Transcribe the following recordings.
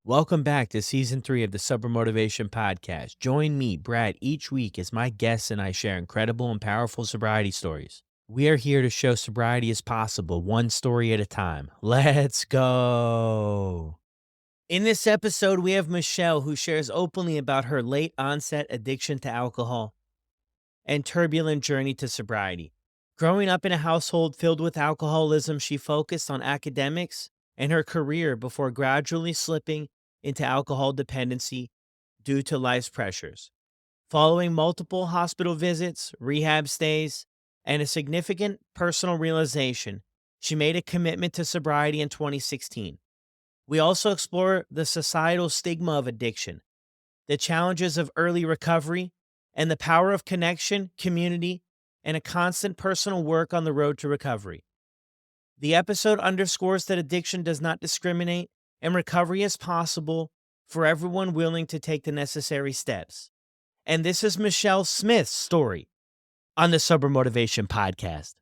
Welcome back to season 3 of the Sober Motivation Podcast. Join me, Brad, each week as my guests and I share incredible and powerful sobriety stories. We are here to show sobriety is possible, one story at a time. Let's go. In this episode, we have Michelle, who shares openly about her late onset addiction to alcohol and turbulent journey to sobriety. Growing up in a household filled with alcoholism, she focused on academics and her career before gradually slipping into alcohol dependency due to life's pressures. Following multiple hospital visits, rehab stays, and a significant personal realization, she made a commitment to sobriety in 2016. We also explore the societal stigma of addiction, the challenges of early recovery, and the power of connection, community, and a constant personal work on the road to recovery. The episode underscores that addiction does not discriminate and recovery is possible for everyone willing to take the necessary steps. And this is Michelle Smith's story on the Sober Motivation Podcast.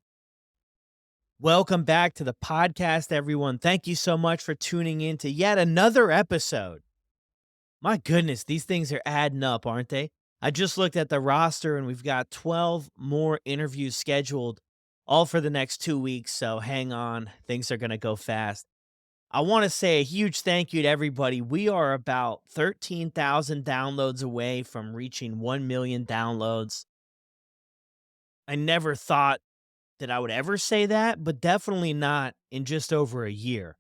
Welcome back to the podcast, everyone. Thank you so much for tuning in to yet another episode. My goodness, these things are adding up, aren't they? I just looked at the roster and we've got 12 more interviews scheduled, all for the next 2 weeks. So hang on, things are going to go fast. I want to say a huge thank you to everybody. We are about 13,000 downloads away from reaching 1 million downloads. I never thought that I would ever say that, but definitely not in just over a year.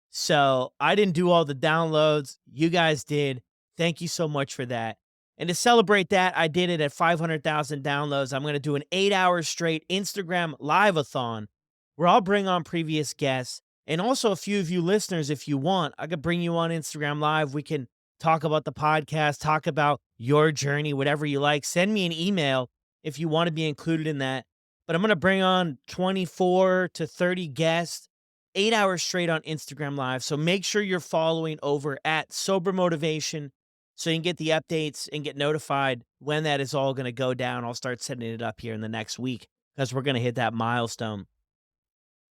So I didn't do all the downloads. You guys did. Thank you so much for that. And to celebrate that, I did it at 500,000 downloads. I'm going to do an 8-hour straight Instagram live-a-thon where I'll bring on previous guests and also a few of you listeners if you want. I could bring you on Instagram Live. We can talk about the podcast, talk about your journey, whatever you like. Send me an email if you want to be included in that. But I'm going to bring on 24 to 30 guests, 8 hours straight on Instagram Live. So make sure you're following over at Sober Motivation so you can get the updates and get notified when that is all going to go down. I'll start setting it up here in the next week because we're going to hit that milestone.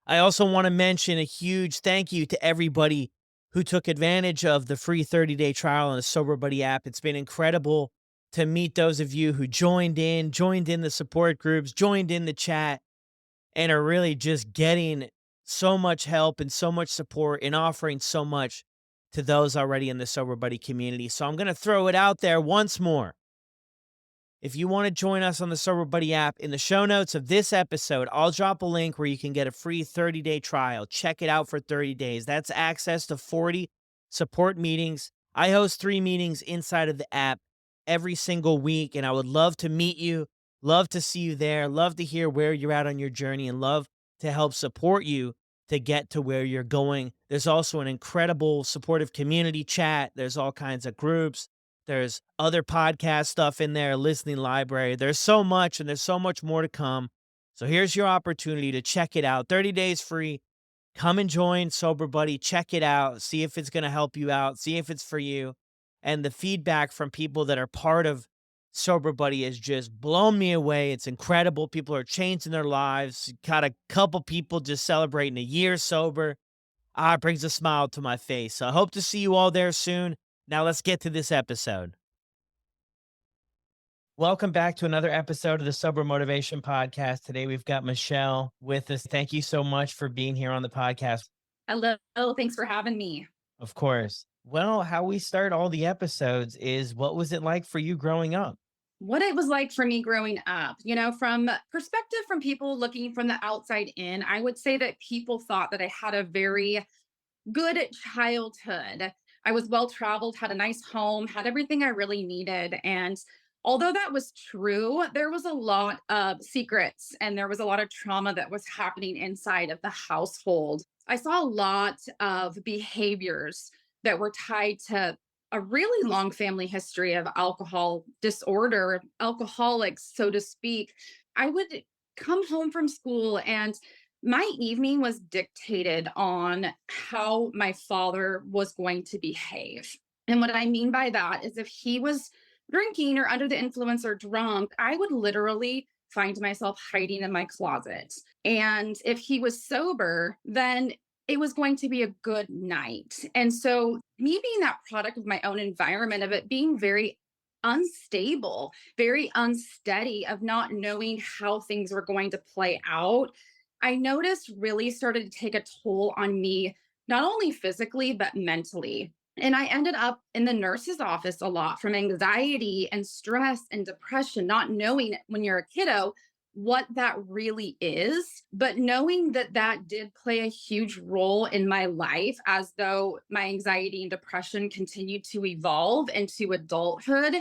I also want to mention a huge thank you to everybody who took advantage of the free 30-day trial on the Sober Buddy app. It's been incredible to meet those of you who joined in the support groups, joined in the chat, and are really just getting so much help and so much support and offering so much to those already in the Sober Buddy community. So I'm going to throw it out there once more. If you want to join us on the Sober Buddy app, in the show notes of this episode, I'll drop a link where you can get a free 30-day trial. Check it out for 30 days. That's access to 40 support meetings. I host 3 meetings inside of the app every single week, and I would love to meet you, love to see you there, love to hear where you're at on your journey, and love to help support you to get to where you're going. There's also an incredible supportive community chat. There's all kinds of groups. There's other podcast stuff in there, listening library. There's so much, and there's so much more to come. So here's your opportunity to check it out. 30 days free. Come and join Sober Buddy. Check it out. See if it's going to help you out. See if it's for you. And the feedback from people that are part of Sober Buddy has just blown me away. It's incredible. People are changing their lives. Got a couple people just celebrating a year sober. It brings a smile to my face. So I hope to see you all there soon. Now let's get to this episode. Welcome back to another episode of the Sober Motivation Podcast. Today we've got Michelle with us. Thank you so much for being here on the podcast. Hello. Thanks for having me. Of course. Well, how we start all the episodes is, what was it like for you growing up? What it was like for me growing up, from perspective from people looking from the outside in, I would say that people thought that I had a very good childhood. I was well traveled, had a nice home, had everything I really needed. And although that was true, there was a lot of secrets and there was a lot of trauma that was happening inside of the household. I saw a lot of behaviors that were tied to a really long family history of alcohol disorder, alcoholics, so to speak. I would come home from school and my evening was dictated on how my father was going to behave. And what I mean by that is if he was drinking or under the influence or drunk, I would literally find myself hiding in my closet. And if he was sober, then it was going to be a good night. And so, me being that product of my own environment, of it being very unstable, very unsteady, of not knowing how things were going to play out, I noticed really started to take a toll on me, not only physically, but mentally. And I ended up in the nurse's office a lot from anxiety and stress and depression, not knowing when you're a kiddo what that really is, but knowing that that did play a huge role in my life, as though my anxiety and depression continued to evolve into adulthood.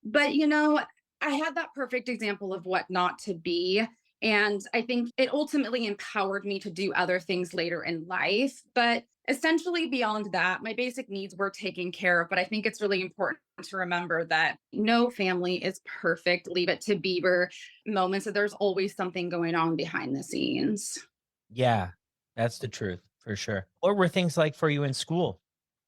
But, I had that perfect example of what not to be. And I think it ultimately empowered me to do other things later in life. But essentially, beyond that, my basic needs were taken care of. But I think it's really important to remember that no family is perfect. Leave it to Beaver moments that there's always something going on behind the scenes. Yeah, that's the truth for sure. What were things like for you in school?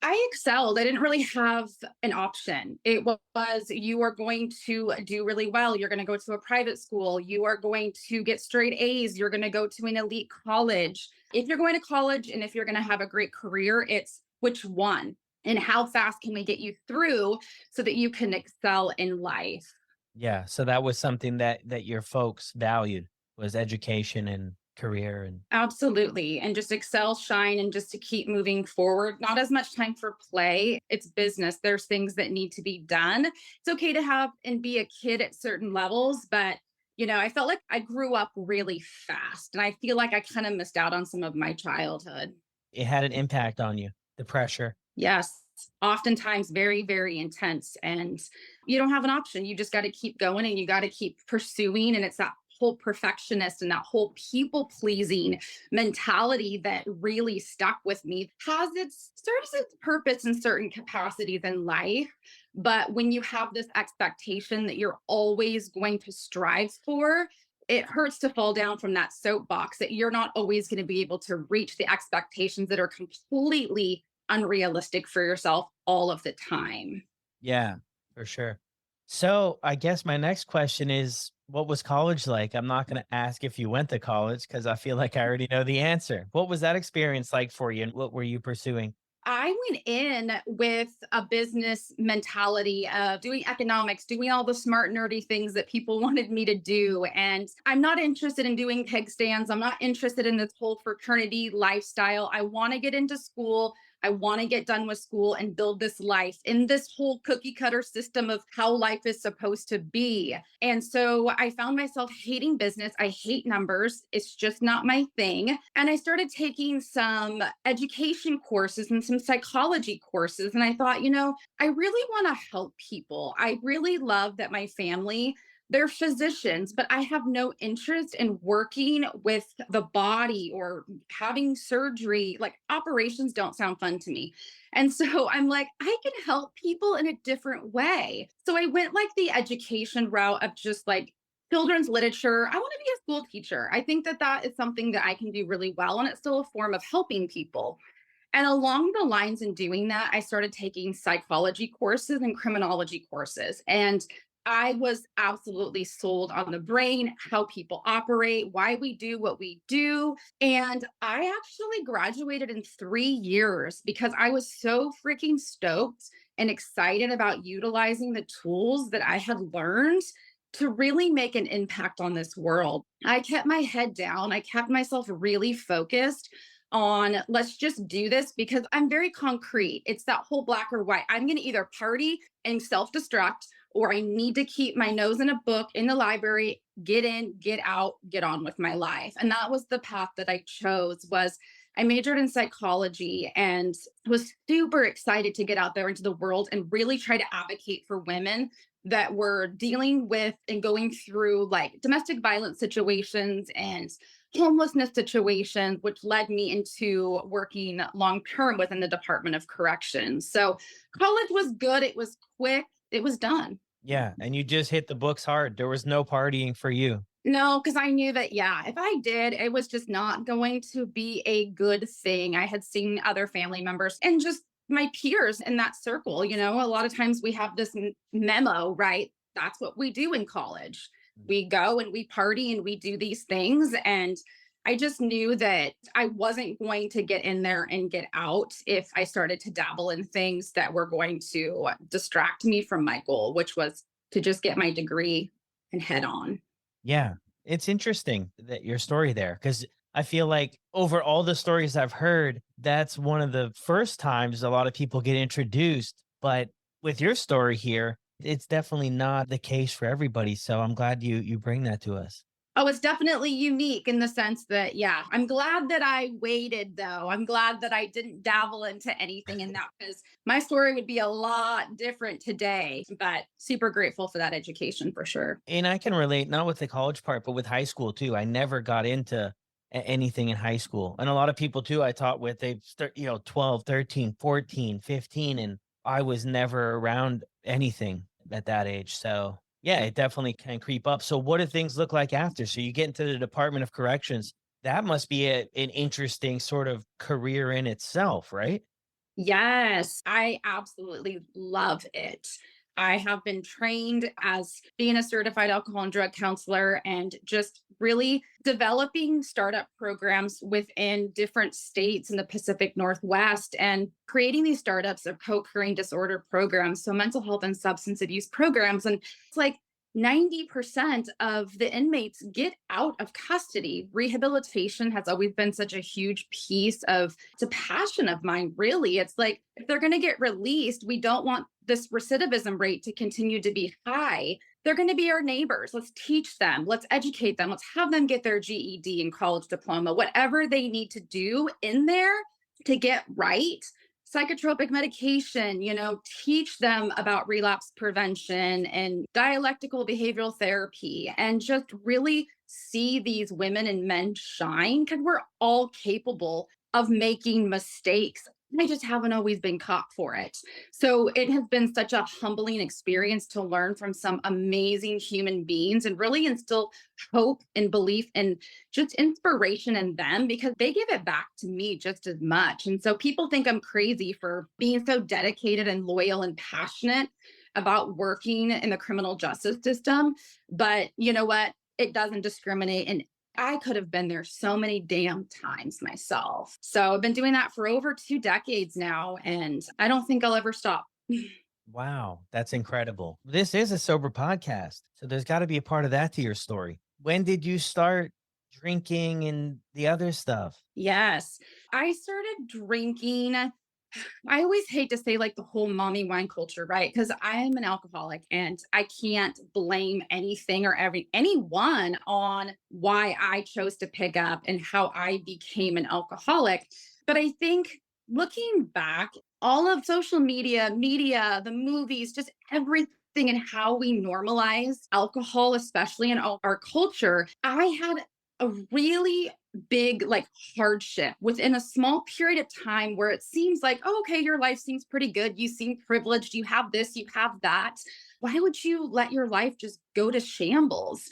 I excelled. I didn't really have an option. It was, you are going to do really well. You're going to go to a private school. You are going to get straight A's. You're going to go to an elite college. If you're going to college and if you're going to have a great career, it's which one and how fast can we get you through so that you can excel in life. Yeah, so that was something that your folks valued was education and career and Absolutely. And just excel, shine, and just to keep moving forward. Not as much time for play. It's business. There's things that need to be done. It's okay to have and be a kid at certain levels, but I felt like I grew up really fast. And I feel like I kind of missed out on some of my childhood. it had an impact on you, the pressure. Yes. Oftentimes very, very intense. And you don't have an option. You just got to keep going and you got to keep pursuing. And it's that whole perfectionist and that whole people pleasing mentality that really stuck with me. Has its serves its purpose in certain capacities in life. But when you have this expectation that you're always going to strive for, it hurts to fall down from that soapbox that you're not always going to be able to reach the expectations that are completely unrealistic for yourself all of the time. Yeah, for sure. So, I guess my next question is what was college like? I'm not going to ask if you went to college because I feel like I already know the answer. What was that experience like for you and what were you pursuing? I went in with a business mentality of doing economics, doing all the smart, nerdy things that people wanted me to do. And I'm not interested in doing keg stands. I'm not interested in this whole fraternity lifestyle. I want to get into school. I want to get done with school and build this life in this whole cookie cutter system of how life is supposed to be. And so I found myself hating business. I hate numbers. It's just not my thing. And I started taking some education courses and some psychology courses. And I thought, I really want to help people. I really love that my family, they're physicians, but I have no interest in working with the body or having surgery. Like operations don't sound fun to me. And so I'm like, I can help people in a different way. So I went like the education route of just like children's literature. I want to be a school teacher. I think that that is something that I can do really well. And it's still a form of helping people. And along the lines in doing that, I started taking psychology courses and criminology courses. And I was absolutely sold on the brain, how people operate, why we do what we do. And I actually graduated in 3 years because I was so freaking stoked and excited about utilizing the tools that I had learned to really make an impact on this world. I kept my head down. I kept myself really focused on let's just do this because I'm very concrete. It's that whole black or white. I'm going to either party and self destruct, or I need to keep my nose in a book in the library, get in, get out, get on with my life. And that was the path that I chose. Was I majored in psychology and was super excited to get out there into the world and really try to advocate for women that were dealing with and going through like domestic violence situations and homelessness situations, which led me into working long term within the Department of Corrections. So college was good. It was quick. It was done. Yeah, and you just hit the books hard. There was no partying for you. No, because I knew that, yeah, if I did, it was just not going to be a good thing. I had seen other family members and just my peers in that circle. A lot of times we have this memo, right? That's what we do in college. We go and we party and we do these things. And I just knew that I wasn't going to get in there and get out if I started to dabble in things that were going to distract me from my goal, which was to just get my degree and head on. Yeah. It's interesting that your story there, because I feel like over all the stories I've heard, that's one of the first times a lot of people get introduced. But with your story here, it's definitely not the case for everybody. So I'm glad you bring that to us. Oh, it's definitely unique in the sense that, yeah, I'm glad that I waited though. I'm glad that I didn't dabble into anything in that because my story would be a lot different today, but super grateful for that education for sure. And I can relate, not with the college part, but with high school too. I never got into anything in high school. And a lot of people too I taught with, they start, 12, 13, 14, 15, and I was never around anything at that age. So, yeah, it definitely can creep up. So, what do things look like after? So, you get into the Department of Corrections. That must be an interesting sort of career in itself, right? Yes, I absolutely love it. I have been trained as being a certified alcohol and drug counselor and just really developing startup programs within different states in the Pacific Northwest and creating these startups of co occurring disorder programs. So, mental health and substance abuse programs. And it's like 90% of the inmates get out of custody. Rehabilitation has always been such a huge piece of it's a passion of mine, really. It's like if they're going to get released, we don't want this recidivism rate to continue to be high. They're going to be our neighbors. Let's teach them. Let's educate them. Let's have them get their GED and college diploma, whatever they need to do in there to get right. Psychotropic medication, teach them about relapse prevention and dialectical behavioral therapy, and just really see these women and men shine because we're all capable of making mistakes. I just haven't always been caught for it. So it has been such a humbling experience to learn from some amazing human beings and really instill hope and belief and just inspiration in them because they give it back to me just as much. And so people think I'm crazy for being so dedicated and loyal and passionate about working in the criminal justice system. But you know what? It doesn't discriminate. And I could have been there so many damn times myself. So I've been doing that for over 2 decades now, and I don't think I'll ever stop. Wow, that's incredible. This is a sober podcast, so there's got to be a part of that to your story. When did you start drinking and the other stuff? Yes, I started drinking. I always hate to say like the whole mommy wine culture, right? Because I am an alcoholic and I can't blame anything or anyone on why I chose to pick up and how I became an alcoholic. But I think looking back, all of social media, the movies, just everything and how we normalize alcohol, especially in our culture, I had a really big like hardship within a small period of time where it seems like, oh, okay, your life seems pretty good. You seem privileged. You have this, you have that. Why would you let your life just go to shambles?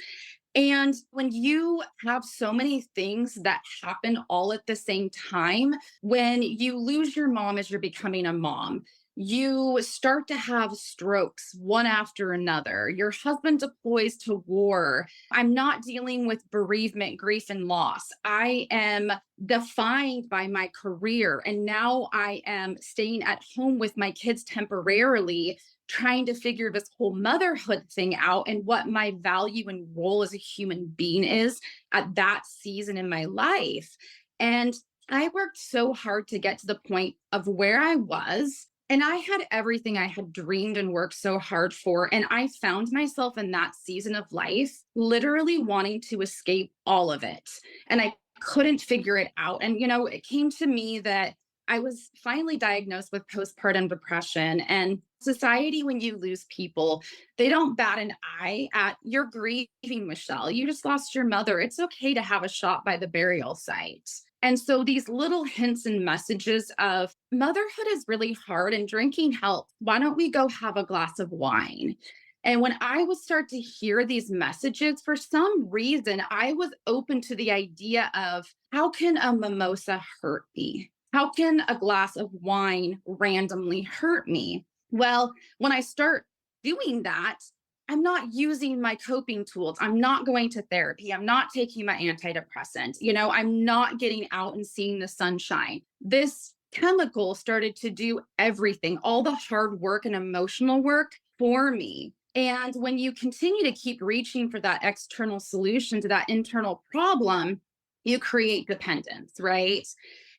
And when you have so many things that happen all at the same time, when you lose your mom as you're becoming a mom, you start to have strokes one after another. Your husband deploys to war. I'm not dealing with bereavement, grief, and loss. I am defined by my career. And now I am staying at home with my kids temporarily, trying to figure this whole motherhood thing out and what my value and role as a human being is at that season in my life. And I worked so hard to get to the point of where I was. And I had everything I had dreamed and worked so hard for. And I found myself in that season of life, literally wanting to escape all of it. And I couldn't figure it out. And, it came to me that I was finally diagnosed with postpartum depression. And society, when you lose people, they don't bat an eye at you're grieving, Michelle. You just lost your mother. It's okay to have a shot by the burial site. And so these little hints and messages of motherhood is really hard and drinking helps. Why don't we go have a glass of wine? And when I would start to hear these messages, for some reason, I was open to the idea of how can a mimosa hurt me? How can a glass of wine randomly hurt me? Well, when I start doing that, I'm not using my coping tools. I'm not going to therapy. I'm not taking my antidepressant. I'm not getting out and seeing the sunshine. This chemical started to do everything, all the hard work and emotional work for me. And when you continue to keep reaching for that external solution to that internal problem, you create dependence, right?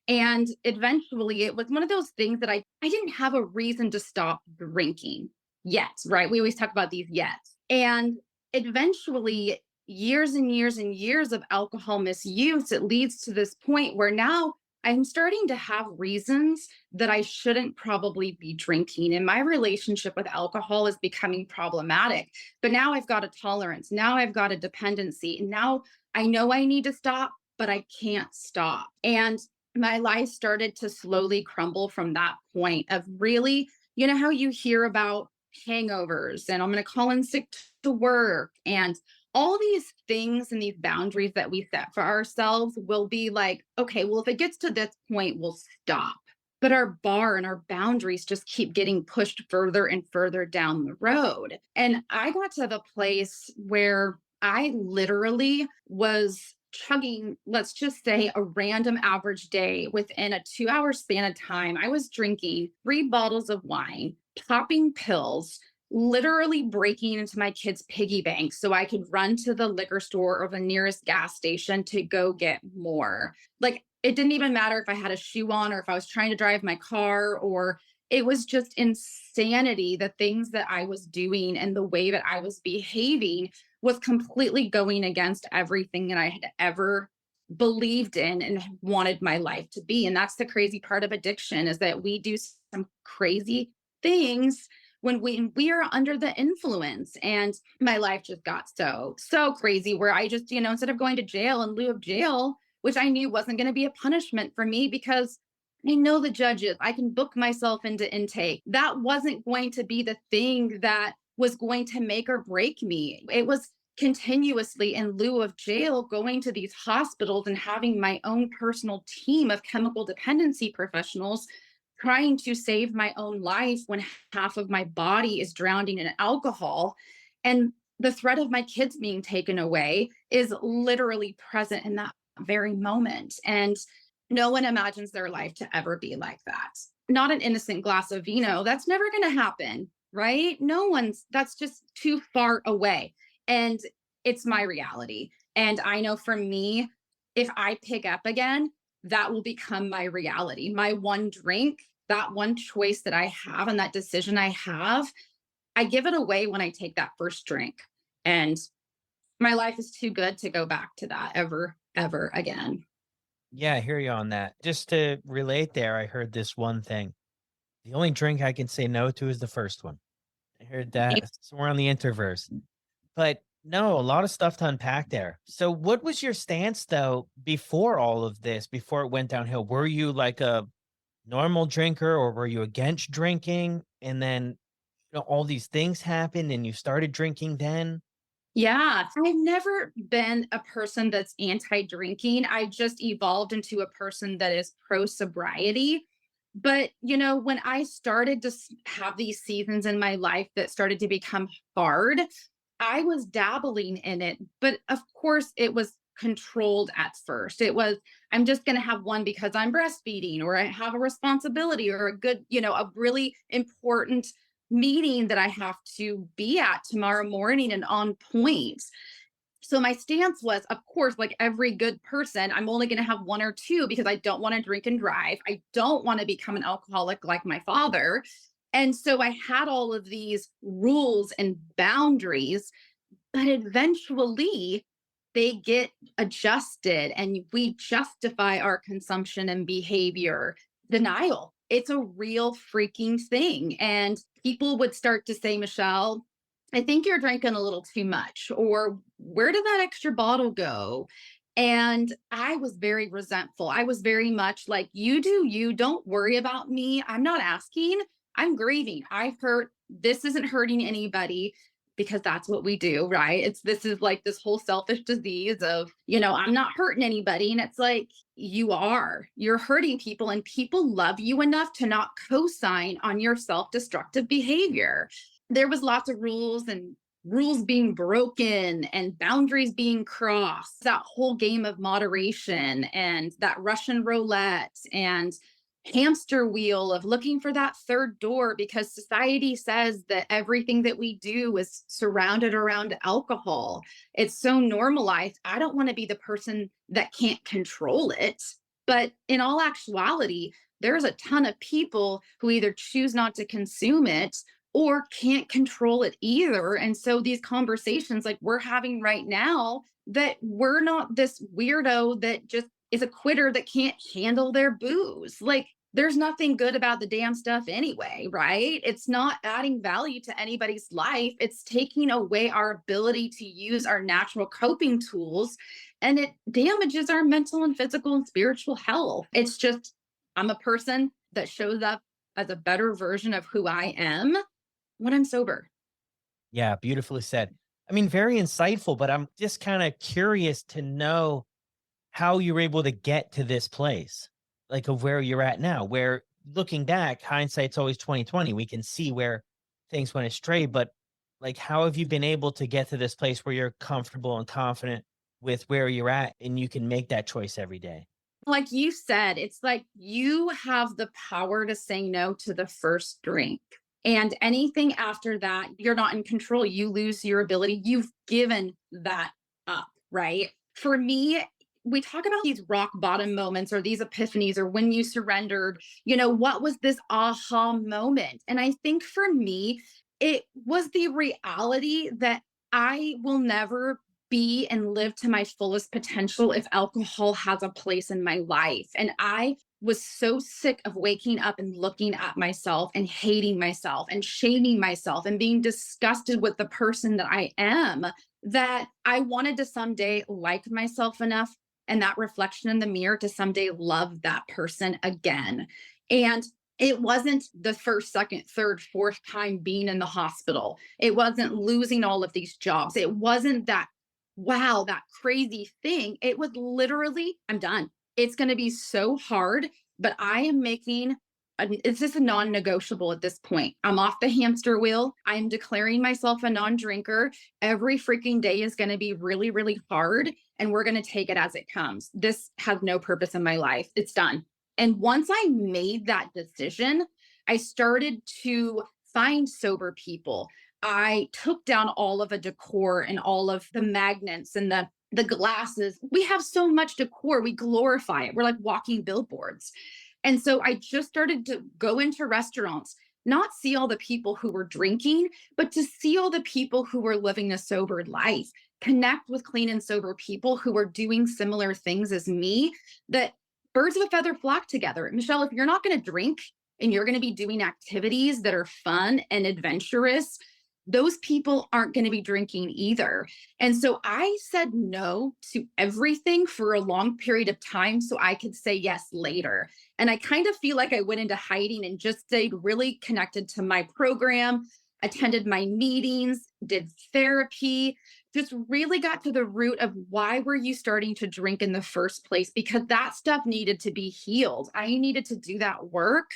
And eventually it was one of those things that I didn't have a reason to stop drinking yet, right? We always talk about these yets. And eventually, years and years and years of alcohol misuse, it leads to this point where now I'm starting to have reasons that I shouldn't probably be drinking. And my relationship with alcohol is becoming problematic. But now I've got a tolerance. Now I've got a dependency. And now I know I need to stop, but I can't stop. And my life started to slowly crumble from that point of really, how you hear about hangovers and I'm going to call in sick to work and all these things and these boundaries that we set for ourselves will be like, okay, well, if it gets to this point, we'll stop. But our bar and our boundaries just keep getting pushed further and further down the road. And I got to the place where I literally was chugging, let's just say a random average day within a 2 hour span of time. I was drinking 3 bottles of wine, popping pills, literally breaking into my kids' piggy bank so I could run to the liquor store or the nearest gas station to go get more. Like it didn't even matter if I had a shoe on or if I was trying to drive my car, or it was just insanity. The things that I was doing and the way that I was behaving was completely going against everything that I had ever believed in and wanted my life to be. And that's the crazy part of addiction, is that we do some crazy things when we are under the influence. And my life just got so crazy where I just, instead of going to jail in lieu of jail, which I knew wasn't going to be a punishment for me because I know the judges, I can book myself into intake. That wasn't going to be the thing that was going to make or break me. It was continuously, in lieu of jail, going to these hospitals and having my own personal team of chemical dependency professionals trying to save my own life when half of my body is drowning in alcohol. And the threat of my kids being taken away is literally present in that very moment. And no one imagines their life to ever be like that. Not an innocent glass of vino. That's never going to happen, right? That's just too far away. And it's my reality. And I know for me, if I pick up again, that will become my reality. My one drink, that one choice that I have and that decision I have, I give it away when I take that first drink. And my life is too good to go back to that ever again. Yeah, I hear you on that. Just to relate there, I heard this one thing. The only drink I can say no to is the first one. I heard that somewhere on the Interverse. But no, a lot of stuff to unpack there. So what was your stance though before all of this, before it went downhill? Were you like a normal drinker or were you against drinking? And then all these things happened and you started drinking then? Yeah, I've never been a person that's anti-drinking. I just evolved into a person that is pro sobriety. But, when I started to have these seasons in my life that started to become hard, I was dabbling in it. But of course, it was controlled at first. It was, I'm just going to have one because I'm breastfeeding or I have a responsibility or a good, a really important meeting that I have to be at tomorrow morning and on point. So my stance was, of course, like every good person, I'm only going to have one or two because I don't want to drink and drive. I don't want to become an alcoholic like my father. And so I had all of these rules and boundaries, but eventually they get adjusted and we justify our consumption and behavior. Denial. It's a real freaking thing. And people would start to say, Michelle, I think you're drinking a little too much, or where did that extra bottle go? And I was very resentful. I was very much like, you do you, don't worry about me. I'm not asking. I'm grieving. I've hurt. This isn't hurting anybody because that's what we do, right? This is like this whole selfish disease of, I'm not hurting anybody. And it's like, you're hurting people, and people love you enough to not co sign on your self destructive behavior. There was lots of rules and rules being broken and boundaries being crossed, that whole game of moderation and that Russian roulette and hamster wheel of looking for that third door because society says that everything that we do is surrounded around alcohol. It's so normalized. I don't want to be the person that can't control it. But in all actuality, there's a ton of people who either choose not to consume it or can't control it either. And so these conversations like we're having right now, that we're not this weirdo that just is a quitter that can't handle their booze. Like there's nothing good about the damn stuff anyway, right? It's not adding value to anybody's life. It's taking away our ability to use our natural coping tools, and it damages our mental and physical and spiritual health. It's just, I'm a person that shows up as a better version of who I am when I'm sober. Yeah, beautifully said. I mean, very insightful, but I'm just kind of curious to know how you're able to get to this place, like of where you're at now, where looking back, hindsight's always 2020. We can see where things went astray, but like how have you been able to get to this place where you're comfortable and confident with where you're at and you can make that choice every day? Like you said, it's like you have the power to say no to the first drink. And anything after that, you're not in control. You lose your ability. You've given that up, right? For me, we talk about these rock bottom moments or these epiphanies or when you surrendered, what was this aha moment? And I think for me, it was the reality that I will never be and live to my fullest potential if alcohol has a place in my life. And I was so sick of waking up and looking at myself and hating myself and shaming myself and being disgusted with the person that I am, that I wanted to someday like myself enough and that reflection in the mirror to someday love that person again. And it wasn't the first, second, third, fourth time being in the hospital. It wasn't losing all of these jobs. It wasn't that, wow, that crazy thing. It was literally, I'm done. It's going to be so hard, but I am making it's just a non-negotiable at this point. I'm off the hamster wheel. I'm declaring myself a non-drinker. Every freaking day is going to be really, really hard, and we're going to take it as it comes. This has no purpose in my life. It's done. And once I made that decision, I started to find sober people. I took down all of the decor and all of the magnets and the glasses. We have so much decor. We glorify it. We're like walking billboards. And so I just started to go into restaurants, not see all the people who were drinking, but to see all the people who were living a sober life, connect with clean and sober people who were doing similar things as me, that birds of a feather flock together. Michelle, if you're not going to drink and you're going to be doing activities that are fun and adventurous, those people aren't going to be drinking either. And so I said no to everything for a long period of time so I could say yes later. And I kind of feel like I went into hiding and just stayed really connected to my program, attended my meetings, did therapy, just really got to the root of why were you starting to drink in the first place? Because that stuff needed to be healed. I needed to do that work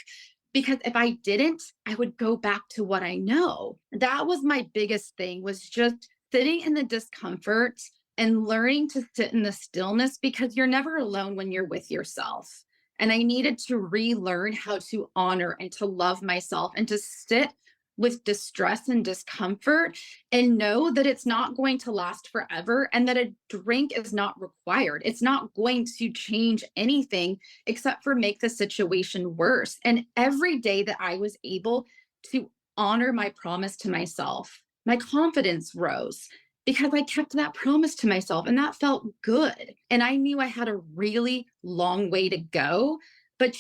because if I didn't, I would go back to what I know. That was my biggest thing, was just sitting in the discomfort and learning to sit in the stillness, because you're never alone when you're with yourself. And I needed to relearn how to honor and to love myself and to sit with distress and discomfort and know that it's not going to last forever and that a drink is not required. It's not going to change anything except for make the situation worse. And every day that I was able to honor my promise to myself, my confidence rose because I kept that promise to myself and that felt good. And I knew I had a really long way to go. But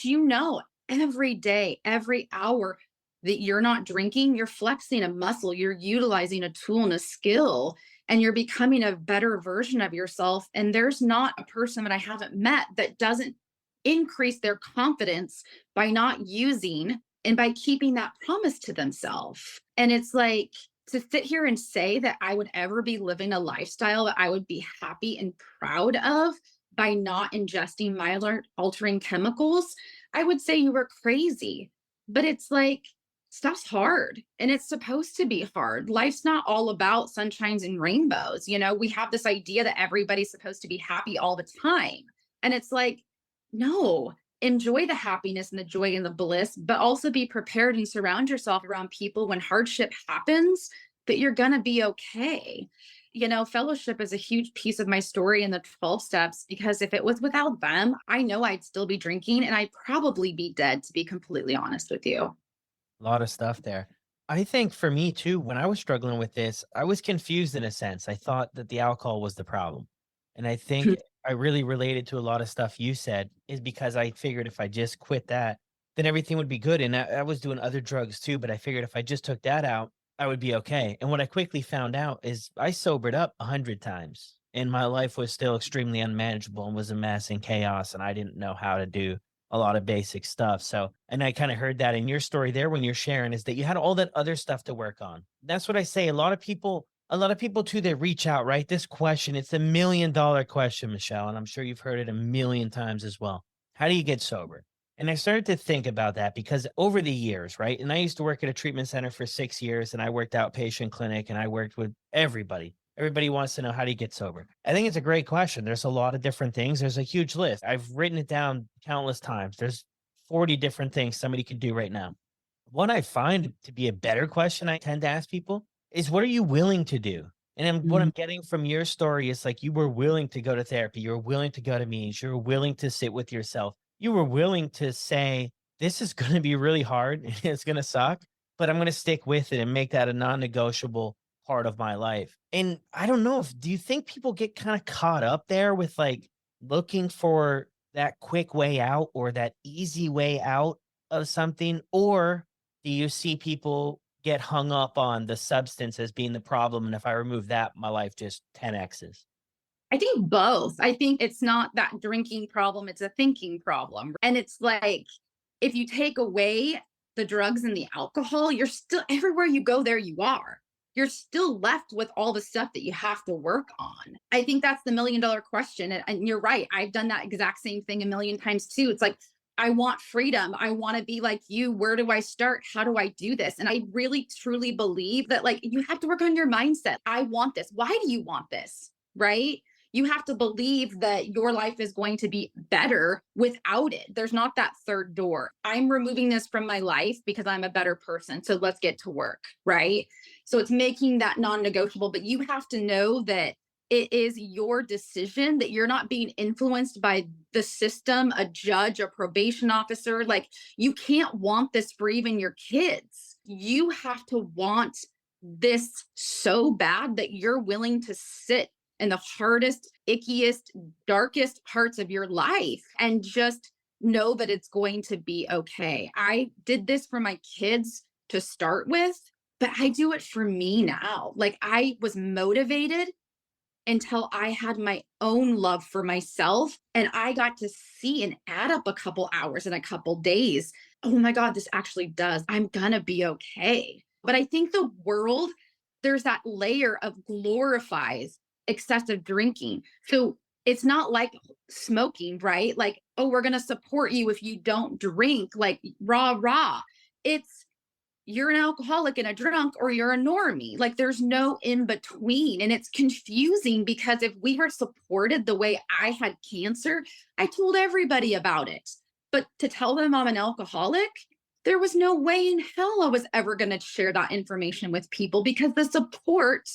every day, every hour, that you're not drinking, you're flexing a muscle, you're utilizing a tool and a skill, and you're becoming a better version of yourself. And there's not a person that I haven't met that doesn't increase their confidence by not using and by keeping that promise to themselves. And it's like, to sit here and say that I would ever be living a lifestyle that I would be happy and proud of by not ingesting mind altering chemicals, I would say you were crazy. But it's like, stuff's hard and it's supposed to be hard. Life's not all about sunshines and rainbows. We have this idea that everybody's supposed to be happy all the time. And it's like, no, enjoy the happiness and the joy and the bliss, but also be prepared and surround yourself around people when hardship happens that you're going to be okay. Fellowship is a huge piece of my story in the 12 steps because if it was without them, I know I'd still be drinking and I'd probably be dead, to be completely honest with you. A lot of stuff there. I think for me too, when I was struggling with this, I was confused in a sense. I thought that the alcohol was the problem. And I think I really related to a lot of stuff you said is because I figured if I just quit that, then everything would be good. And I was doing other drugs too, but I figured if I just took that out, I would be okay. And what I quickly found out is I sobered up 100 times and my life was still extremely unmanageable and was a mess and chaos. And I didn't know how to do a lot of basic stuff. So, and I kind of heard that in your story there when you're sharing is that you had all that other stuff to work on. That's what I say. A lot of people too, they reach out, right? This question, it's $1 million question, Michelle. And I'm sure you've heard it a million times as well. How do you get sober? And I started to think about that because over the years, right? And I used to work at a treatment center for 6 years and I worked outpatient clinic and I worked with everybody. Everybody wants to know, how do you get sober? I think it's a great question. There's a lot of different things. There's a huge list. I've written it down countless times. There's 40 different things somebody could do right now. What I find to be a better question I tend to ask people is, what are you willing to do? And then what I'm Mhm. getting from your story is like you were willing to go to therapy. You're willing to go to meetings. You're willing to sit with yourself. You were willing to say, this is going to be really hard and it's going to suck, but I'm going to stick with it and make that a non negotiable part of my life. And I don't know if, do you think people get kind of caught up there with like looking for that quick way out or that easy way out of something? Or do you see people get hung up on the substance as being the problem? And if I remove that, my life just 10X's. I think both. I think it's not that drinking problem, it's a thinking problem. And it's like, if you take away the drugs and the alcohol, you're still everywhere you go, there you are. You're still left with all the stuff that you have to work on. I think that's the $1 million question. And you're right. I've done that exact same thing a million times too. It's like, I want freedom. I want to be like you. Where do I start? How do I do this? And I really truly believe that, like, you have to work on your mindset. I want this. Why do you want this? Right? You have to believe that your life is going to be better without it. There's not that third door. I'm removing this from my life because I'm a better person. So let's get to work. Right. So it's making that non negotiable, but you have to know that it is your decision, that you're not being influenced by the system, a judge, a probation officer. Like, you can't want this for even your kids. You have to want this so bad that you're willing to sit in the hardest, ickiest, darkest parts of your life and just know that it's going to be okay. I did this for my kids to start with, but I do it for me now. Like, I was motivated until I had my own love for myself and I got to see and add up a couple hours in a couple days. Oh my God, this actually does. I'm gonna be okay. But I think the world, there's that layer of glorifies excessive drinking. So it's not like smoking, right? Like, oh, we're gonna support you if you don't drink, like rah rah. It's, you're an alcoholic and a drunk or you're a normie. Like, there's no in between. And it's confusing because if we were supported the way I had cancer, I told everybody about it. But to tell them I'm an alcoholic, there was no way in hell I was ever going to share that information with people because the support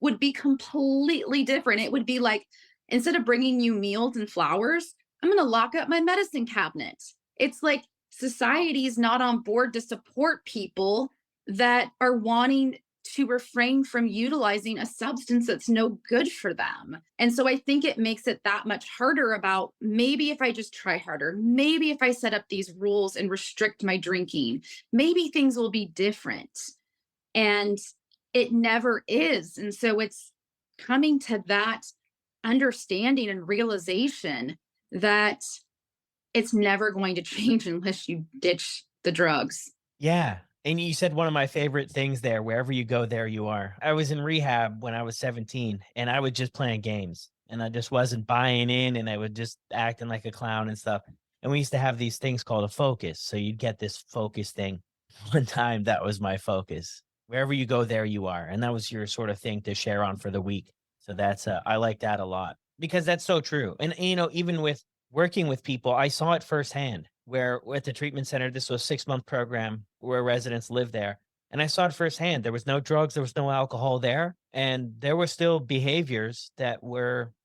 would be completely different. It would be like, instead of bringing you meals and flowers, I'm going to lock up my medicine cabinet. It's like, society is not on board to support people that are wanting to refrain from utilizing a substance that's no good for them. And so I think it makes it that much harder about, maybe if I just try harder, maybe if I set up these rules and restrict my drinking, maybe things will be different. And it never is. And so it's coming to that understanding and realization that it's never going to change unless you ditch the drugs. Yeah. And you said one of my favorite things there, wherever you go, there you are. I was in rehab when I was 17 and I was just playing games and I just wasn't buying in and I was just acting like a clown and stuff. And we used to have these things called a focus. So you'd get this focus thing. One time that was my focus. Wherever you go, there you are. And that was your sort of thing to share on for the week. So that's, I like that a lot because that's so true. And, even with working with people, I saw it firsthand where at the treatment center, this was a 6-month program where residents live there. And I saw it firsthand. There was no drugs, there was no alcohol there. And there were still behaviors that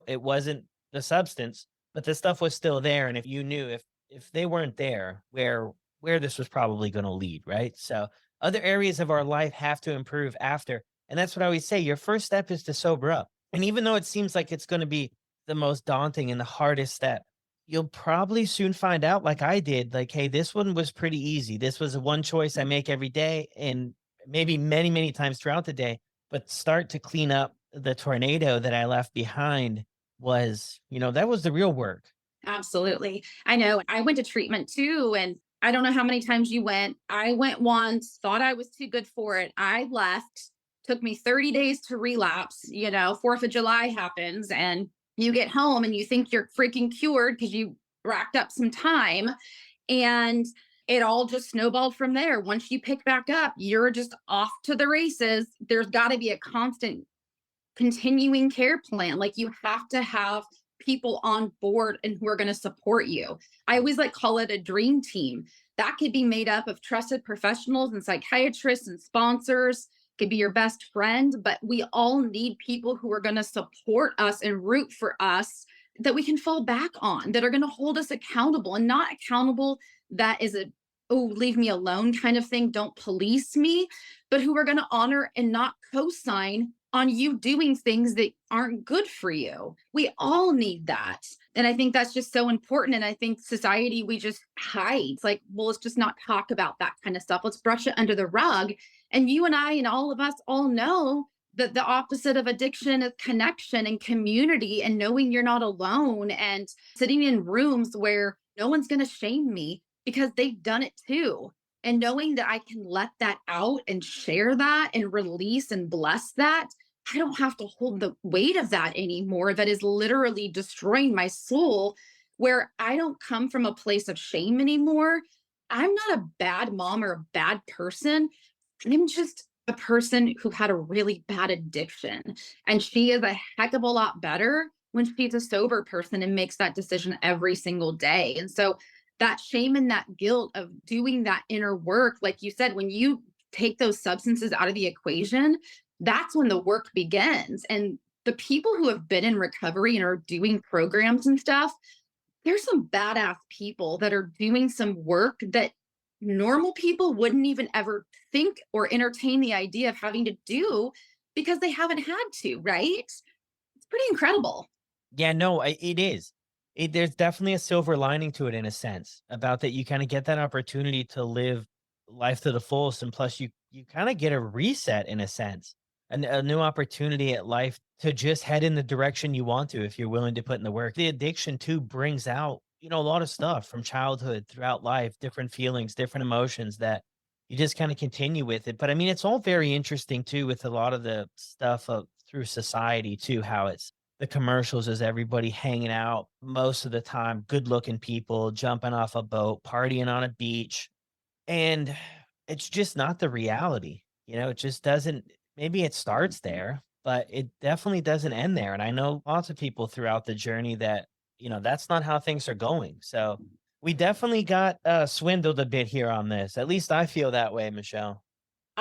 it wasn't the substance, but the stuff was still there. And if you knew if they weren't there, where this was probably going to lead, right? So other areas of our life have to improve after. And that's what I always say. Your first step is to sober up. And even though it seems like it's going to be the most daunting and the hardest step, you'll probably soon find out, like I did, like, hey, this one was pretty easy. This was one choice I make every day and maybe many, many times throughout the day. But start to clean up the tornado that I left behind that was the real work. Absolutely. I know. I went to treatment too. And I don't know how many times you went. I went once, thought I was too good for it. I left. Took me 30 days to relapse. 4th of July happens and you get home and you think you're freaking cured because you racked up some time. And it all just snowballed from there. Once you pick back up, you're just off to the races. There's got to be a constant continuing care plan. Like you have to have people on board and who are going to support you. I always call it a dream team. That could be made up of trusted professionals and psychiatrists and sponsors, could be your best friend, but we all need people who are going to support us and root for us that we can fall back on, that are going to hold us accountable and not accountable that is oh, leave me alone kind of thing. Don't police me, but who are going to honor and not co-sign on you doing things that aren't good for you. We all need that. And I think that's just so important. And I think society, we just hide. It's like, well, let's just not talk about that kind of stuff. Let's brush it under the rug. And you and I and all of us all know that the opposite of addiction is connection and community and knowing you're not alone and sitting in rooms where no one's going to shame me because they've done it too. And knowing that I can let that out and share that and release and bless that, I don't have to hold the weight of that anymore. That is literally destroying my soul, where I don't come from a place of shame anymore. I'm not a bad mom or a bad person. I'm just a person who had a really bad addiction. And she is a heck of a lot better when she's a sober person and makes that decision every single day. And so that shame and that guilt of doing that inner work, like you said, when you take those substances out of the equation, that's when the work begins. And the people who have been in recovery and are doing programs and stuff, there's some badass people that are doing some work that normal people wouldn't even ever think or entertain the idea of having to do because they haven't had to, right? It's pretty incredible. Yeah, no, it is. There's definitely a silver lining to it in a sense about that you kind of get that opportunity to live life to the fullest. And plus you kind of get a reset in a sense, a new opportunity at life to just head in the direction you want to if you're willing to put in the work. The addiction too brings out, a lot of stuff from childhood throughout life, different feelings, different emotions that you just kind of continue with it. But I mean, it's all very interesting too with a lot of the stuff through society too, how it's the commercials is everybody hanging out most of the time, good looking people jumping off a boat, partying on a beach. And it's just not the reality. It just doesn't, maybe it starts there, but it definitely doesn't end there. And I know lots of people throughout the journey that, that's not how things are going. So we definitely got swindled a bit here on this. At least I feel that way, Michelle.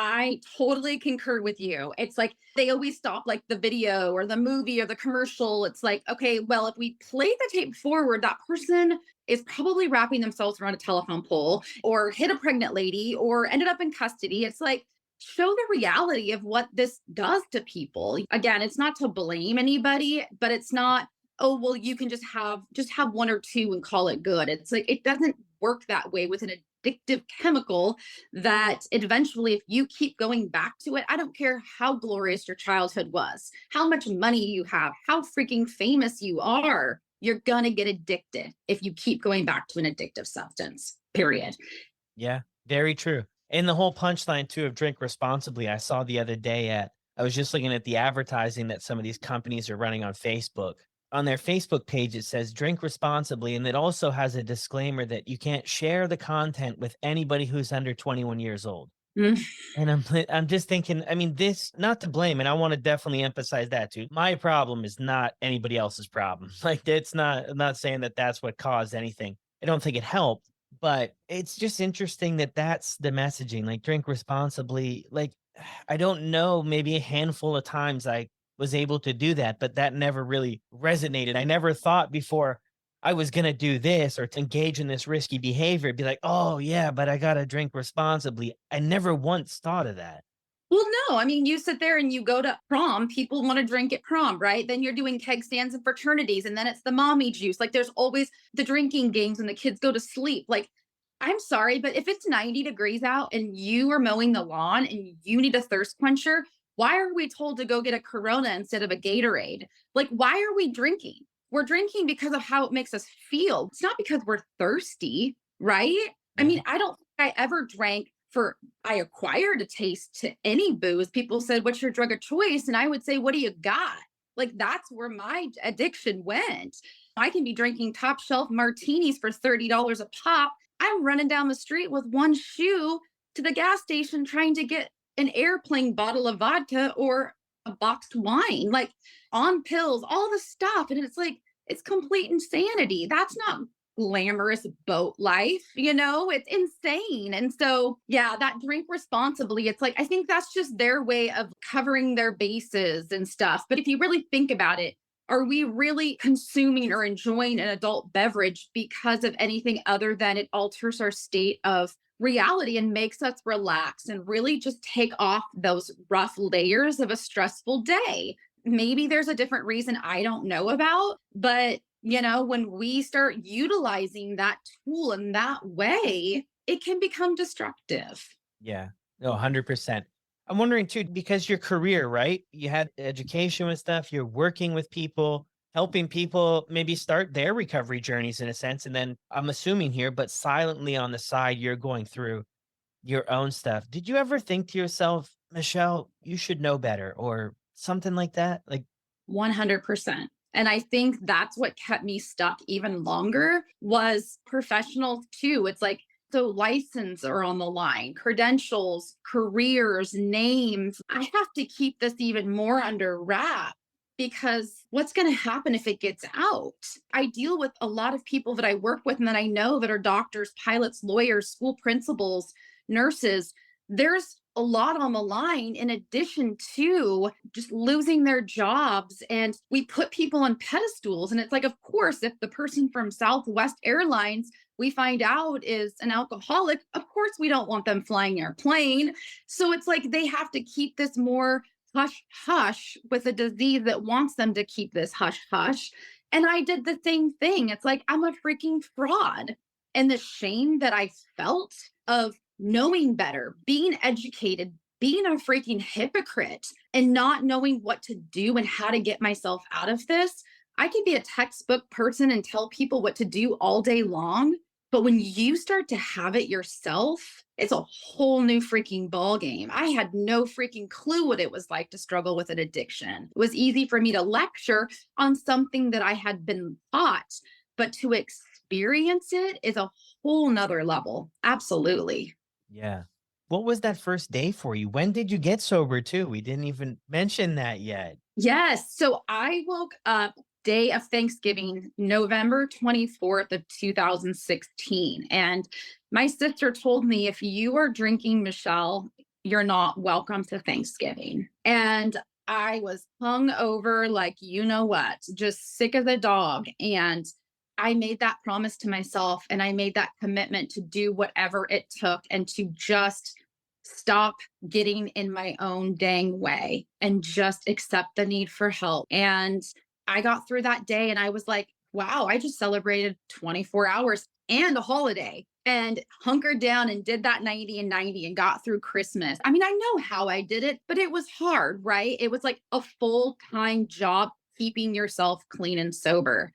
I totally concur with you. It's like they always stop the video or the movie or the commercial. It's like, okay, well, if we play the tape forward, that person is probably wrapping themselves around a telephone pole or hit a pregnant lady or ended up in custody. It's like, show the reality of what this does to people. Again, it's not to blame anybody, but it's not, oh, well, you can just have one or two and call it good. It's like it doesn't work that way with an addictive chemical that eventually, if you keep going back to it, I don't care how glorious your childhood was, how much money you have, how freaking famous you are, you're going to get addicted if you keep going back to an addictive substance, period. Yeah, very true. And the whole punchline too of drink responsibly. I saw the other day I was just looking at the advertising that some of these companies are running on Facebook. on their Facebook page, it says drink responsibly. And it also has a disclaimer that you can't share the content with anybody who's under 21 years old. Mm. And I'm just thinking, I mean, this, not to blame, and I want to definitely emphasize that too. My problem is not anybody else's problem. Like, it's not, I'm not saying that that's what caused anything. I don't think it helped, but it's just interesting that that's the messaging, like drink responsibly. Like, I don't know, maybe a handful of times I was able to do that, but that never really resonated. I never thought before I was going to do this or to engage in this risky behavior, be like, oh, yeah, but I got to drink responsibly. I never once thought of that. Well, no, I mean, you sit there and you go to prom, people want to drink at prom, right? Then you're doing keg stands and fraternities, and then it's the mommy juice. Like, there's always the drinking games when the kids go to sleep. Like, I'm sorry, but if it's 90 degrees out and you are mowing the lawn and you need a thirst quencher, why are we told to go get a Corona instead of a Gatorade? Like, why are we drinking? We're drinking because of how it makes us feel. It's not because we're thirsty, right? I Yeah. mean, I don't think I ever drank for I acquired a taste to any booze. People said, "What's your drug of choice?" And I would say, "What do you got?" Like, that's where my addiction went. I can be drinking top shelf martinis for $30 a pop. I'm running down the street with one shoe to the gas station trying to get an airplane bottle of vodka or a boxed wine, like on pills, all the stuff. And it's like, it's complete insanity. That's not glamorous boat life, it's insane. And so, yeah, that drink responsibly, it's like, I think that's just their way of covering their bases and stuff. But if you really think about it, are we really consuming or enjoying an adult beverage because of anything other than it alters our state of reality and makes us relax and really just take off those rough layers of a stressful day? Maybe there's a different reason I don't know about, but when we start utilizing that tool in that way, it can become destructive. Yeah. No, 100%. I'm wondering too, because your career, right? You had education with stuff, you're working with people, helping people maybe start their recovery journeys in a sense. And then I'm assuming here, but silently on the side, you're going through your own stuff. Did you ever think to yourself, Michelle, you should know better or something like that? Like, 100%. And I think that's what kept me stuck even longer was professional too. It's like, so license are on the line, credentials, careers, names. I have to keep this even more under wrap because what's going to happen if it gets out? I deal with a lot of people that I work with and that I know that are doctors, pilots, lawyers, school principals, nurses. There's a lot on the line in addition to just losing their jobs. And we put people on pedestals. And it's like, of course, if the person from Southwest Airlines we find out is an alcoholic, of course, we don't want them flying our plane. So it's like they have to keep this more hush hush with a disease that wants them to keep this hush hush. And I did the same thing. It's like I'm a freaking fraud. And the shame that I felt of knowing better, being educated, being a freaking hypocrite, and not knowing what to do and how to get myself out of this. I can be a textbook person and tell people what to do all day long. But when you start to have it yourself, it's a whole new freaking ball game. I had no freaking clue what it was like to struggle with an addiction. It was easy for me to lecture on something that I had been taught, but to experience it is a whole nother level. Absolutely. yeah. What was that first day for you? When did you get sober too? We didn't even mention that yet. Yes. So I woke up day of Thanksgiving, November 24th of 2016. And my sister told me, if you are drinking, Michelle, you're not welcome to Thanksgiving. And I was hung over like, you know what, just sick as a dog. And I made that promise to myself and I made that commitment to do whatever it took and to just stop getting in my own dang way and just accept the need for help. And I got through that day and I was like, wow, I just celebrated 24 hours and a holiday and hunkered down and did that 90 and 90 and got through Christmas. I mean, I know how I did it, but it was hard, right? It was like a full-time job keeping yourself clean and sober.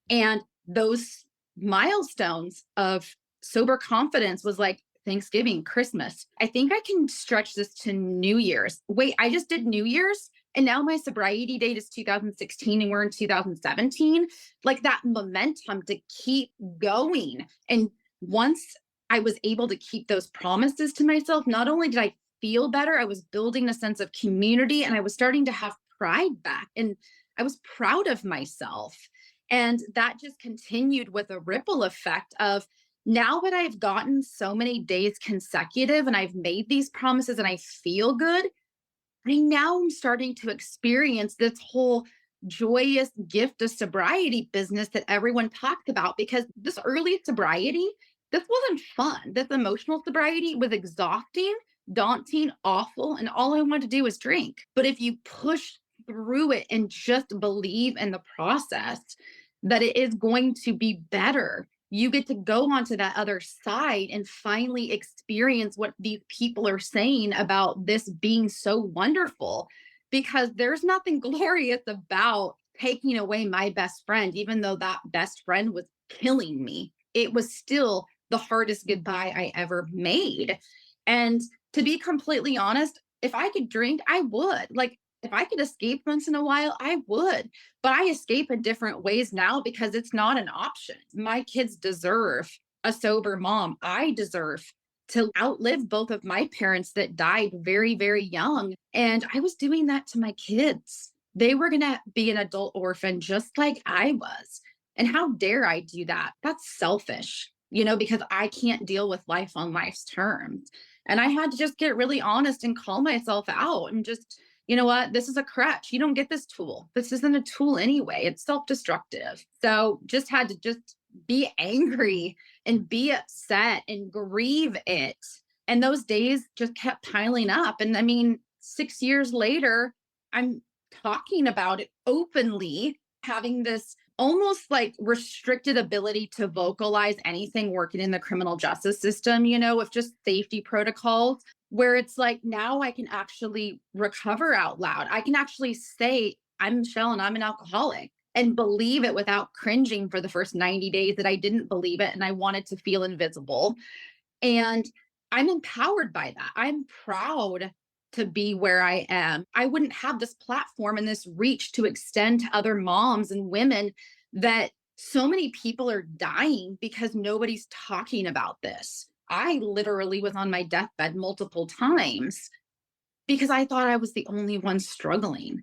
And those milestones of sober confidence was like Thanksgiving, Christmas. I think I can stretch this to New Year's. Wait, I just did New Year's and now my sobriety date is 2016 and we're in 2017. Like that momentum to keep going. And once I was able to keep those promises to myself, not only did I feel better, I was building a sense of community and I was starting to have pride back. And I was proud of myself. And that just continued with a ripple effect of now that I've gotten so many days consecutive and I've made these promises and I feel good, I now am starting to experience this whole joyous gift of sobriety business that everyone talked about because this early sobriety, this wasn't fun. This emotional sobriety was exhausting, daunting, awful, and all I wanted to do was drink. But if you push through it and just believe in the process that it is going to be better, you get to go onto that other side and finally experience what these people are saying about this being so wonderful. Because there's nothing glorious about taking away my best friend, even though that best friend was killing me. It was still the hardest goodbye I ever made. And to be completely honest, if I could drink, I would. Like, if I could escape once in a while, I would. But I escape in different ways now because it's not an option. My kids deserve a sober mom. I deserve to outlive both of my parents that died very, very young. And I was doing that to my kids. They were going to be an adult orphan just like I was. And how dare I do that? That's selfish, because I can't deal with life on life's terms. And I had to just get really honest and call myself out and just, you know what? This is a crutch. You don't get this tool. This isn't a tool anyway. It's self-destructive. So just had to just be angry and be upset and grieve it. And those days just kept piling up. And I mean, 6 years later, I'm talking about it openly, having this almost like restricted ability to vocalize anything working in the criminal justice system, with just safety protocols, where it's like now I can actually recover out loud. I can actually say, I'm Michelle and I'm an alcoholic and believe it without cringing for the first 90 days that I didn't believe it and I wanted to feel invisible. And I'm empowered by that. I'm proud to be where I am. I wouldn't have this platform and this reach to extend to other moms and women that so many people are dying because nobody's talking about this. I literally was on my deathbed multiple times because I thought I was the only one struggling.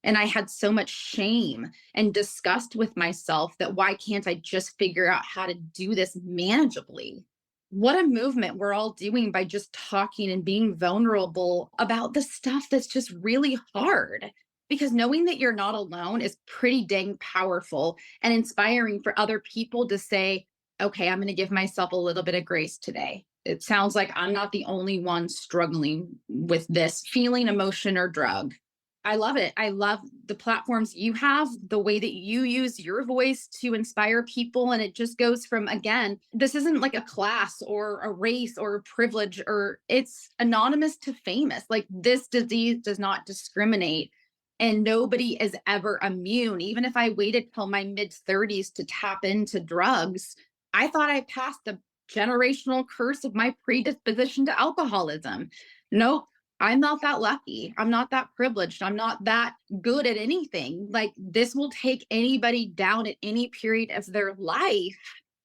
And I had so much shame and disgust with myself that why can't I just figure out how to do this manageably? What a movement we're all doing by just talking and being vulnerable about the stuff that's just really hard. Because knowing that you're not alone is pretty dang powerful and inspiring for other people to say, okay, I'm going to give myself a little bit of grace today. It sounds like I'm not the only one struggling with this feeling, emotion, or drug. I love it. I love the platforms you have, the way that you use your voice to inspire people. And it just goes from, again, this isn't like a class or a race or a privilege, or it's anonymous to famous. Like this disease does not discriminate and nobody is ever immune. Even if I waited till my mid 30s to tap into drugs, I thought I passed the generational curse of my predisposition to alcoholism. Nope. I'm not that lucky. I'm not that privileged. I'm not that good at anything. Like this will take anybody down at any period of their life.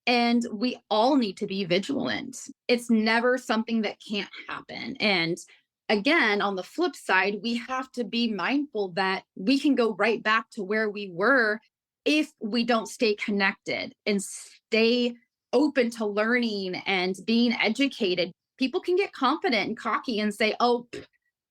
And we all need to be vigilant. It's never something that can't happen. And again, on the flip side, we have to be mindful that we can go right back to where we were if we don't stay connected and stay open to learning and being educated. People can get confident and cocky and say, oh,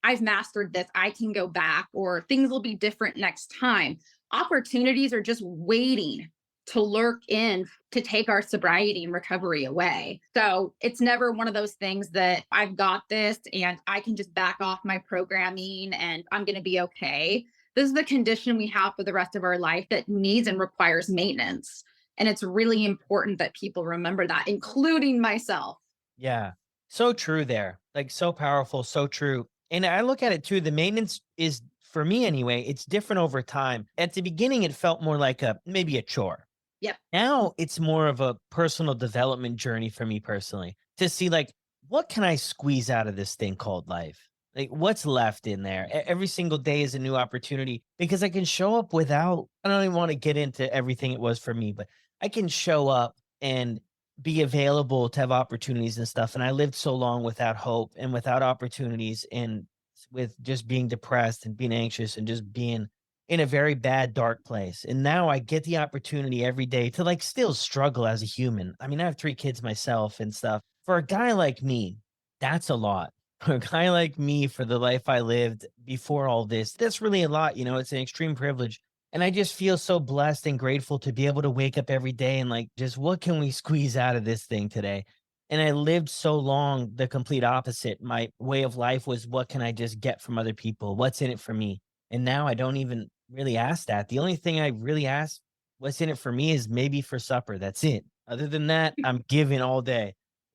I've mastered this. I can go back, or things will be different next time. Opportunities are just waiting to lurk in to take our sobriety and recovery away. So it's never one of those things that I've got this and I can just back off my programming and I'm going to be okay. This is the condition we have for the rest of our life that needs and requires maintenance. And it's really important that people remember that, including myself. Yeah. So true there. Like so powerful, so true. And I look at it too. The maintenance is, for me anyway, it's different over time. At the beginning, it felt more like maybe a chore. Yep. Now it's more of a personal development journey for me personally to see like what can I squeeze out of this thing called life? Like, what's left in there? Every single day is a new opportunity because I can show up without, I don't even want to get into everything it was for me, but I can show up and be available to have opportunities and stuff. And I lived so long without hope and without opportunities and with just being depressed and being anxious and just being in a very bad, dark place. And now I get the opportunity every day to like still struggle as a human. I mean, I have 3 kids myself and stuff. For a guy like me, that's a lot. For a guy like me, for the life I lived before all this, that's really a lot. It's an extreme privilege. And I just feel so blessed and grateful to be able to wake up every day and like, just what can we squeeze out of this thing today? And I lived so long the complete opposite. My way of life was, what can I just get from other people? What's in it for me? And now I don't even really ask that. The only thing I really ask, what's in it for me, is maybe for supper. That's it. Other than that, I'm giving all day.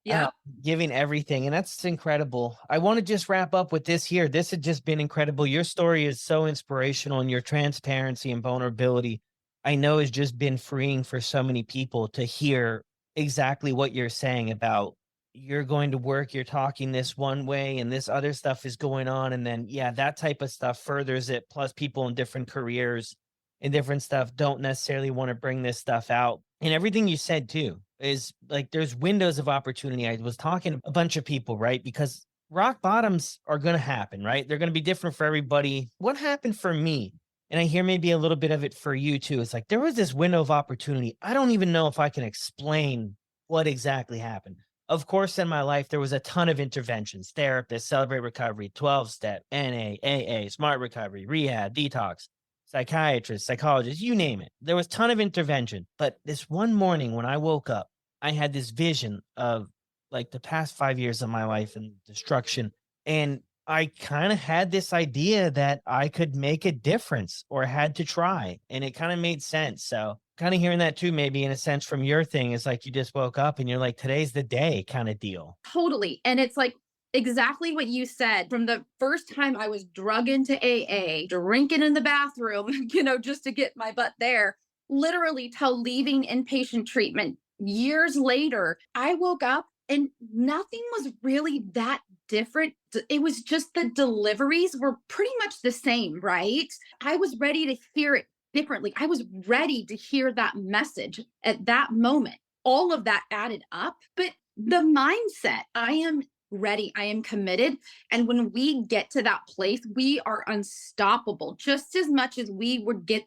Uh, Yep. Giving everything, and that's incredible. I wanna just wrap up with this here. This has just been incredible. Your story is so inspirational, and your transparency and vulnerability, I know, has just been freeing for so many people to hear exactly what you're saying about you're going to work, you're talking this one way, and this other stuff is going on, and then, yeah, that type of stuff furthers it, plus people in different careers and different stuff don't necessarily wanna bring this stuff out. And everything you said too is like there's windows of opportunity. I was talking to a bunch of people, right? Because rock bottoms are going to happen, right? They're going to be different for everybody. What happened for me? And I hear maybe a little bit of it for you too. It's like there was this window of opportunity. I don't even know if I can explain what exactly happened. Of course, in my life, there was a ton of interventions: therapists, Celebrate Recovery, 12 step, NA, AA, Smart Recovery, rehab, detox, psychiatrists, psychologists, you name it. There was a ton of intervention. But this one morning when I woke up, I had this vision of like the past 5 years of my life and destruction. And I kind of had this idea that I could make a difference or had to try. And it kind of made sense. So, kind of hearing that too, maybe in a sense from your thing, is like you just woke up and you're like, today's the day kind of deal. Totally. And it's like exactly what you said. From the first time I was drug into AA, drinking in the bathroom, just to get my butt there, literally till leaving inpatient treatment years later, I woke up and nothing was really that different. It was just the deliveries were pretty much the same, right? I was ready to hear it differently. I was ready to hear that message at that moment. All of that added up. But the mindset, I am ready, I am committed. And when we get to that place, we are unstoppable just as much as we would get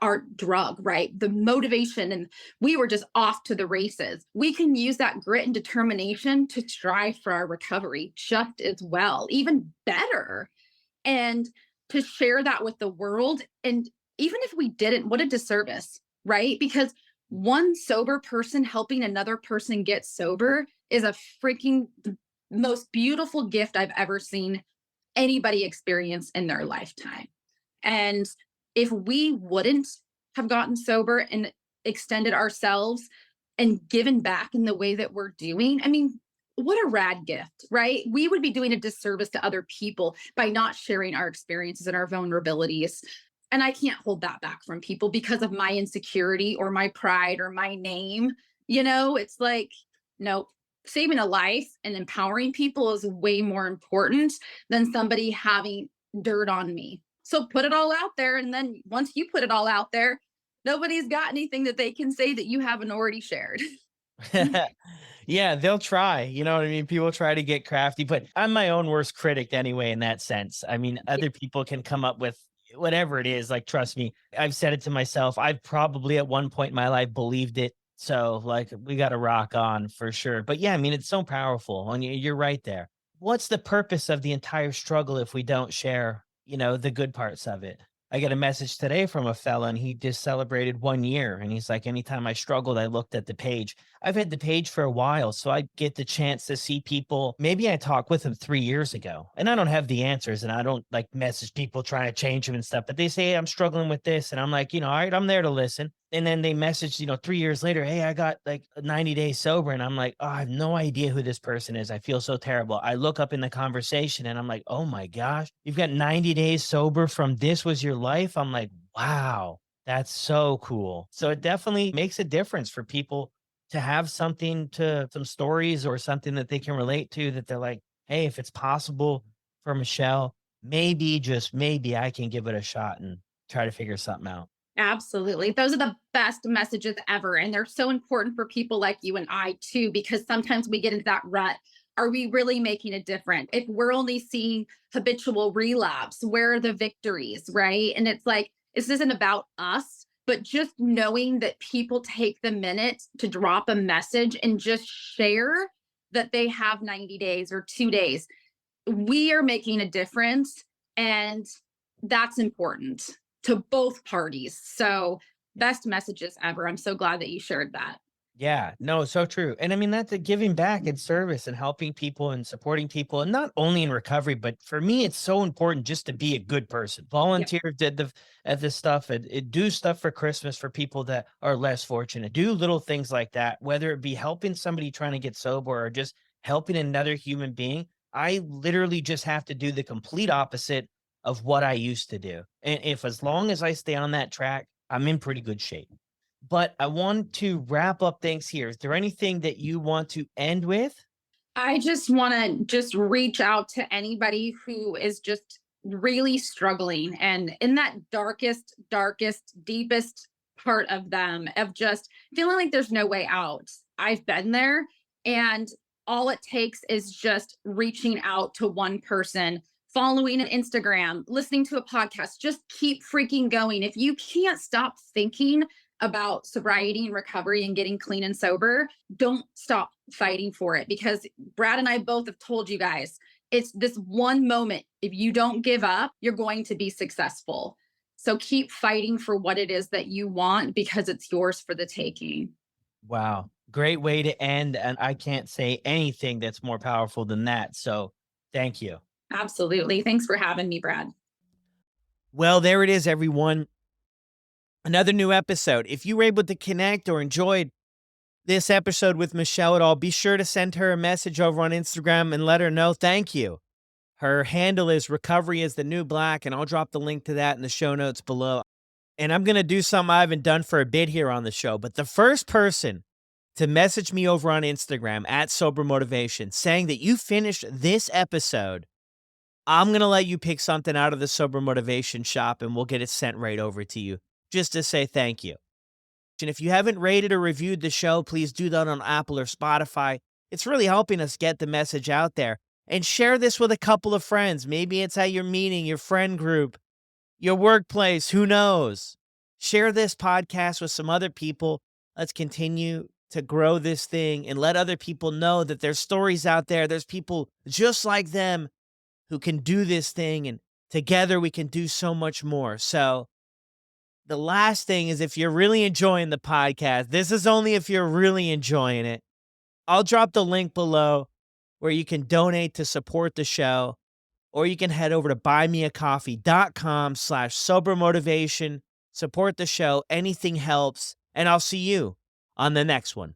our drug, right? The motivation, and we were just off to the races. We can use that grit and determination to strive for our recovery just as well, even better. And to share that with the world. And even if we didn't, what a disservice, right? Because one sober person helping another person get sober is a freaking most beautiful gift I've ever seen anybody experience in their lifetime. And if we wouldn't have gotten sober and extended ourselves and given back in the way that we're doing, I mean, what a rad gift, right? We would be doing a disservice to other people by not sharing our experiences and our vulnerabilities. And I can't hold that back from people because of my insecurity or my pride or my name. It's like, no, saving a life and empowering people is way more important than somebody having dirt on me. So put it all out there. And then once you put it all out there, nobody's got anything that they can say that you haven't already shared. Yeah, they'll try. You know what I mean? People try to get crafty, but I'm my own worst critic anyway, in that sense. I mean, other people can come up with whatever it is. Like, trust me, I've said it to myself. I've probably at one point in my life believed it. So, like, we got to rock on for sure. But yeah, I mean, it's so powerful. And you're right there. What's the purpose of the entire struggle if we don't share, the good parts of it? I get a message today from a fella and he just celebrated 1 year. And he's like, anytime I struggled, I looked at the page. I've had the page for a while, so I get the chance to see people. Maybe I talked with them 3 years ago and I don't have the answers and I don't like message people trying to change them and stuff, but they say, hey, I'm struggling with this. And I'm like, all right, I'm there to listen. And then they message, 3 years later, hey, I got like 90 days sober. And I'm like, oh, I have no idea who this person is. I feel so terrible. I look up in the conversation and I'm like, oh my gosh, you've got 90 days sober from this was your life. I'm like, wow, that's so cool. So it definitely makes a difference for people to have some stories or something that they can relate to that they're like, hey, if it's possible for Michelle, maybe, just maybe I can give it a shot and try to figure something out. Absolutely. Those are the best messages ever. And they're so important for people like you and I, too, because sometimes we get into that rut. Are we really making a difference? If we're only seeing habitual relapse, where are the victories, right? And it's like, this isn't about us, but just knowing that people take the minute to drop a message and just share that they have 90 days or 2 days, we are making a difference. And that's important to both parties. So, best messages ever. I'm so glad that you shared that. Yeah, no, so true. And I mean, that's a giving back and service and helping people and supporting people, and not only in recovery, but for me, it's so important just to be a good person. Yep. Volunteer did the at this stuff and it do stuff for Christmas for people that are less fortunate. Do little things like that, whether it be helping somebody trying to get sober or just helping another human being. I literally just have to do the complete opposite of what I used to do. And if as long as I stay on that track, I'm in pretty good shape. But I want to wrap up things here. Is there anything that you want to end with? I just want to just reach out to anybody who is just really struggling and in that darkest, deepest part of them of just feeling like there's no way out. I've been there, and all it takes is just reaching out to one person, following an Instagram, listening to a podcast. Just keep freaking going. If you can't stop thinking about sobriety and recovery and getting clean and sober, don't stop fighting for it, because Brad and I both have told you guys, it's this one moment. If you don't give up, you're going to be successful. So keep fighting for what it is that you want, because it's yours for the taking. Wow. Great way to end. And I can't say anything that's more powerful than that. So thank you. Absolutely. Thanks for having me, Brad. Well, there it is, everyone. Another new episode. If you were able to connect or enjoyed this episode with Michelle at all, be sure to send her a message over on Instagram and let her know thank you. Her handle is recoveryisthenewblack, and I'll drop the link to that in the show notes below. And I'm going to do something I haven't done for a bit here on the show, but the first person to message me over on Instagram at Sober Motivation saying that you finished this episode, I'm going to let you pick something out of the Sober Motivation shop and we'll get it sent right over to you just to say thank you. And if you haven't rated or reviewed the show, please do that on Apple or Spotify. It's really helping us get the message out there. And share this with a couple of friends. Maybe it's at your meeting, your friend group, your workplace, who knows? Share this podcast with some other people. Let's continue to grow this thing and let other people know that there's stories out there. There's people just like them who can do this thing, and together we can do so much more. So the last thing is, if you're really enjoying the podcast, this is only if you're really enjoying it, I'll drop the link below where you can donate to support the show, or you can head over to buymeacoffee.com/sobermotivation. Support the show. Anything helps. And I'll see you on the next one.